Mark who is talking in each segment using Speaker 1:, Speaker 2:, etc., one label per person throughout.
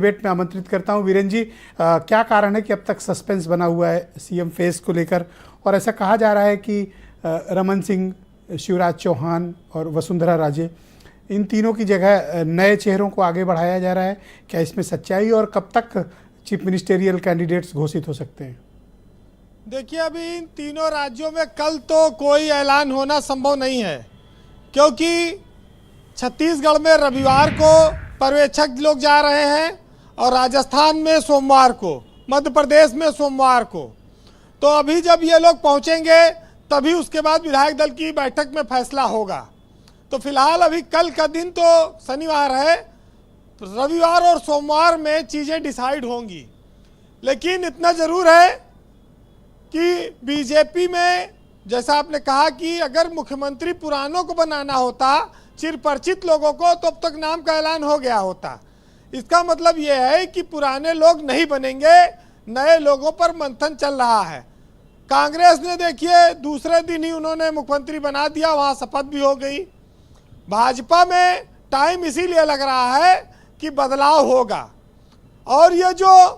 Speaker 1: Debate में आमंत्रित करता हूं। वीरेन जी, क्या कारण है कि अब तक सस्पेंस बना हुआ है सीएम फेस को लेकर, और ऐसा कहा जा रहा है कि रमन सिंह, शिवराज चौहान और वसुंधरा राजे, इन तीनों की जगह नए चेहरों को आगे बढ़ाया जा रहा है। क्या इसमें सच्चाई, और कब तक चीफ मिनिस्टेरियल कैंडिडेट्स घोषित हो सकते हैं?
Speaker 2: देखिए, अभी इन तीनों राज्यों में कल तो कोई ऐलान होना संभव नहीं है, क्योंकि छत्तीसगढ़ में रविवार को पर्यवेक्षक लोग जा रहे हैं और राजस्थान में सोमवार को, मध्य प्रदेश में सोमवार को। तो अभी जब ये लोग पहुंचेंगे तभी उसके बाद विधायक दल की बैठक में फैसला होगा। तो फिलहाल अभी कल का दिन तो शनिवार है, रविवार और सोमवार में चीज़ें डिसाइड होंगी। लेकिन इतना ज़रूर है कि बीजेपी में, जैसा आपने कहा कि अगर मुख्यमंत्री पुरानों को बनाना होता, चिर परिचित लोगों को, तो अब तक नाम का ऐलान हो गया होता। इसका मतलब यह है कि पुराने लोग नहीं बनेंगे, नए लोगों पर मंथन चल रहा है। कांग्रेस ने देखिए दूसरे दिन ही उन्होंने मुख्यमंत्री बना दिया, वहाँ शपथ भी हो गई। भाजपा में टाइम इसीलिए लग रहा है कि बदलाव होगा, और ये जो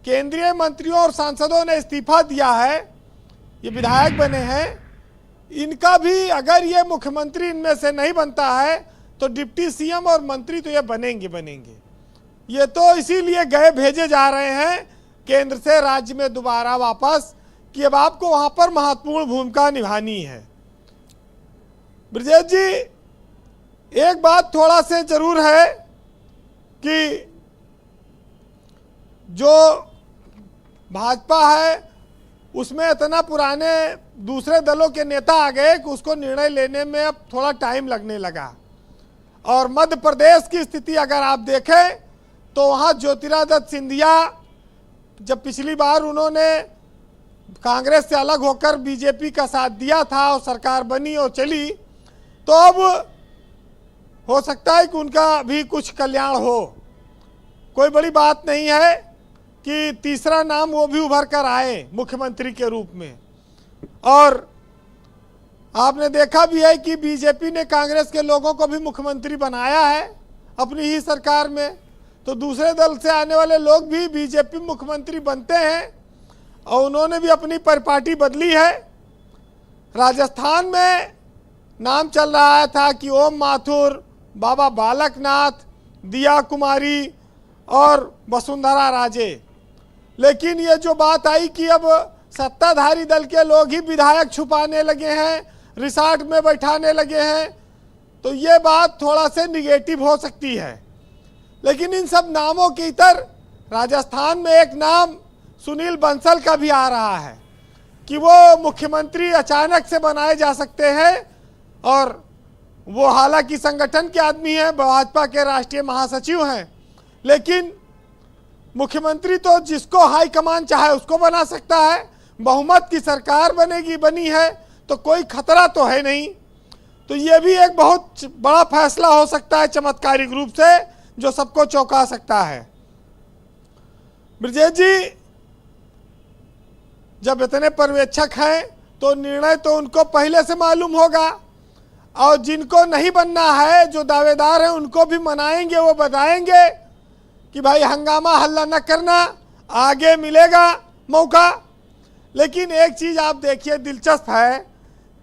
Speaker 2: केंद्रीय मंत्रियों और सांसदों ने इस्तीफा दिया है, ये विधायक बने हैं, इनका भी अगर ये मुख्यमंत्री इनमें से नहीं बनता है तो डिप्टी सीएम और मंत्री तो ये बनेंगे। ये तो इसीलिए गए भेजे जा रहे हैं केंद्र से राज्य में दोबारा वापस, कि अब आपको वहां पर महत्वपूर्ण भूमिका निभानी है। ब्रजेश जी, एक बात थोड़ा से जरूर है कि जो भाजपा है उसमें इतना पुराने दूसरे दलों के नेता आ गए कि उसको निर्णय लेने में अब थोड़ा टाइम लगने लगा। और मध्य प्रदेश की स्थिति अगर आप देखें तो वहाँ ज्योतिरादित्य सिंधिया, जब पिछली बार उन्होंने कांग्रेस से अलग होकर बीजेपी का साथ दिया था और सरकार बनी और चली, तो अब हो सकता है कि उनका भी कुछ कल्याण हो। कोई बड़ी बात नहीं है कि तीसरा नाम वो भी उभर कर आए मुख्यमंत्री के रूप में। और आपने देखा भी है कि बीजेपी ने कांग्रेस के लोगों को भी मुख्यमंत्री बनाया है अपनी ही सरकार में, तो दूसरे दल से आने वाले लोग भी बीजेपी मुख्यमंत्री बनते हैं, और उन्होंने भी अपनी परिपाटी बदली है। राजस्थान में नाम चल रहा था कि ओम माथुर, बाबा बालकनाथ, दिया कुमारी और वसुंधरा राजे, लेकिन ये जो बात आई कि अब सत्ताधारी दल के लोग ही विधायक छुपाने लगे हैं, रिसॉर्ट में बैठाने लगे हैं, तो ये बात थोड़ा से निगेटिव हो सकती है। लेकिन इन सब नामों के इतर राजस्थान में एक नाम सुनील बंसल का भी आ रहा है कि वो मुख्यमंत्री अचानक से बनाए जा सकते हैं, और वो हालांकि संगठन के आदमी हैं, भाजपा के राष्ट्रीय महासचिव हैं, लेकिन मुख्यमंत्री तो जिसको हाईकमान चाहे उसको बना सकता है। बहुमत की सरकार बनी है, तो कोई खतरा तो है नहीं। तो ये भी एक बहुत बड़ा फैसला हो सकता है चमत्कारिक रूप से, जो सबको चौंका सकता है। ब्रजेश जी, जब इतने पर्यवेक्षक हैं तो निर्णय तो उनको पहले से मालूम होगा, और जिनको नहीं बनना है, जो दावेदार हैं, उनको भी मनाएंगे, वो बताएंगे कि भाई हंगामा हल्ला न करना, आगे मिलेगा मौका। लेकिन एक चीज़ आप देखिए, दिलचस्प है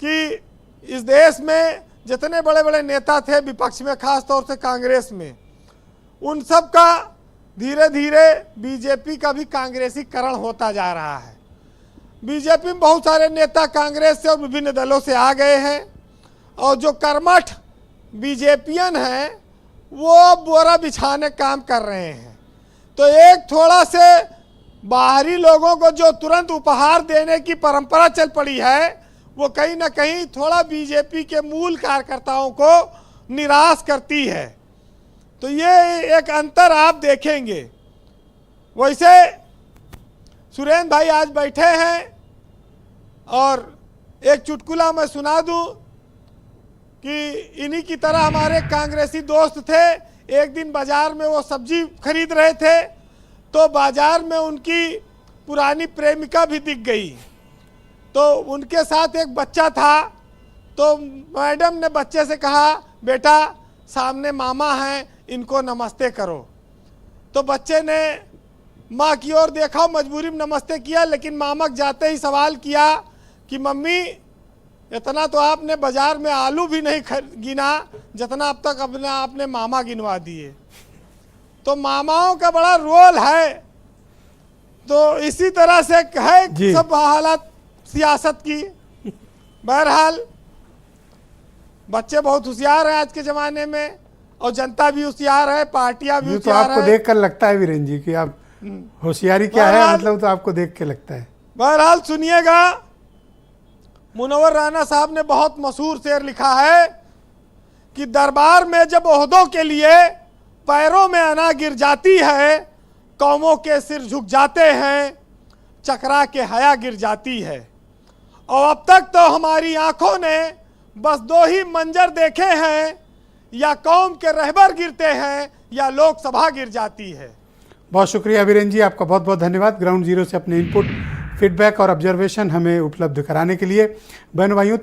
Speaker 2: कि इस देश में जितने बड़े बड़े नेता थे विपक्ष में, खास तौर से कांग्रेस में, उन सब का धीरे धीरे बीजेपी का भी कांग्रेसीकरण होता जा रहा है। बीजेपी में बहुत सारे नेता कांग्रेस से और विभिन्न दलों से आ गए हैं, और जो कर्मठ बीजेपियन हैं वो बोरा बिछाने काम कर रहे हैं। तो एक थोड़ा से बाहरी लोगों को जो तुरंत उपहार देने की परंपरा चल पड़ी है, वो कहीं ना कहीं थोड़ा बीजेपी के मूल कार्यकर्ताओं को निराश करती है। तो ये एक अंतर आप देखेंगे। वैसे सुरेंद्र भाई आज बैठे हैं, और एक चुटकुला मैं सुना दूं कि इन्हीं की तरह हमारे कांग्रेसी दोस्त थे। एक दिन बाजार में वो सब्जी खरीद रहे थे, तो बाजार में उनकी पुरानी प्रेमिका भी दिख गई, तो उनके साथ एक बच्चा था। तो मैडम ने बच्चे से कहा, बेटा सामने मामा हैं, इनको नमस्ते करो। तो बच्चे ने माँ की ओर देखा, मजबूरी में नमस्ते किया, लेकिन मामक जाते ही सवाल किया कि मम्मी इतना तो आपने बाजार में आलू भी नहीं गिना जितना अब तक अपने आपने मामा गिनवा दिए। तो मामाओं का बड़ा रोल है। तो इसी तरह से है सब हालात सियासत की। बहरहाल बच्चे बहुत होशियार हैं आज के जमाने में, और जनता भी होशियार है, पार्टियां भी
Speaker 1: तो
Speaker 2: होशियार
Speaker 1: आपको
Speaker 2: है।
Speaker 1: देख कर लगता है वीरेंद्र जी कि आप होशियारी क्या है, मतलब तो आपको देख के लगता है।
Speaker 2: बहरहाल सुनिएगा, मुनव्वर राना साहब ने बहुत मशहूर शेर लिखा है कि दरबार में जब ओहदों के लिए पैरों में अना गिर जाती है, कौमों के सिर झुक जाते हैं, चकरा के हया गिर जाती है। और अब तक तो हमारी आंखों ने बस दो ही मंजर देखे हैं, या कौम के रहबर गिरते हैं या लोकसभा गिर जाती है।
Speaker 1: बहुत शुक्रिया वीरेंद्र जी, आपका बहुत बहुत धन्यवाद ग्राउंड जीरो से अपने इनपुट, फीडबैक और ऑब्जर्वेशन हमें उपलब्ध कराने के लिए। बहन भाइयों,